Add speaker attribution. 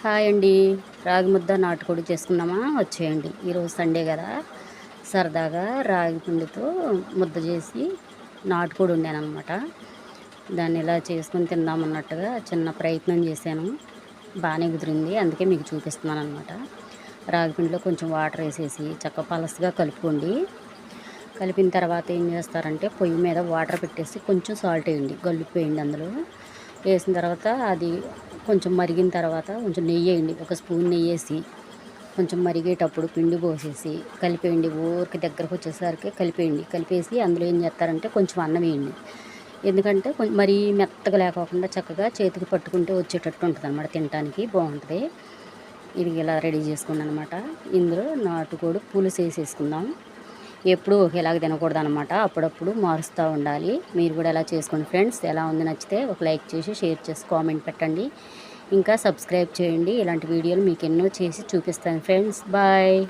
Speaker 1: Hi అండి. రాగి ముద్ద నాటుకోడి చేసుకుందామా? వచ్చేయండి. ఈరోజు సండే కదా, సరదాగా రాగి పిండితో ముద్ద చేసి నాటుకోడి వండానమాట. దాన్ని ఇలా చేసుకుని తిందామన్నట్టుగా చిన్న ప్రయత్నం చేశాను. బాగానే కుదిరింది, అందుకే మీకు చూపిస్తున్నాను అనమాట. రాగి పిండిలో కొంచెం వాటర్ వేసేసి చక్క పలసగా కలుపుకోండి. కలిపిన తర్వాత ఏం చేస్తారంటే పొయ్యి మీద వాటర్ పెట్టేసి కొంచెం సాల్ట్ వేయండి, గల్లుప్పు వేయండి. అందులో వేసిన తర్వాత అది కొంచెం మరిగిన తర్వాత కొంచెం నెయ్యి వేయండి. ఒక స్పూన్ నెయ్యి వేసి కొంచెం మరిగేటప్పుడు పిండి పోసేసి కలిపేయండి. ఊరికి దగ్గరకు వచ్చేసరికి కలిపేసి అందులో ఏం చేస్తారంటే కొంచెం అన్నం వేయండి. ఎందుకంటే మరీ మెత్తగా లేకోకుండా చక్కగా చేతికి పట్టుకుంటే వచ్చేటట్టు ఉంటుంది అన్నమాట. తినడానికి బాగుంటుంది. ఇది ఇలా రెడీ చేసుకున్నాను అనమాట. ఇందులో నాటుకోడి పులుసు వేసేసుకుందాం. ఎప్పుడూ ఒకేలాగా తినకూడదు అనమాట, అప్పుడప్పుడు మారుస్తూ ఉండాలి. మీరు కూడా ఎలా చేసుకోండి ఫ్రెండ్స్. ఎలా ఉంది నచ్చితే ఒక లైక్ చేసి షేర్ చేసి కామెంట్ పెట్టండి. ఇంకా సబ్స్క్రైబ్ చేయండి. ఇలాంటి వీడియోలు మీకు ఎన్నో చేసి చూపిస్తాను ఫ్రెండ్స్. బాయ్.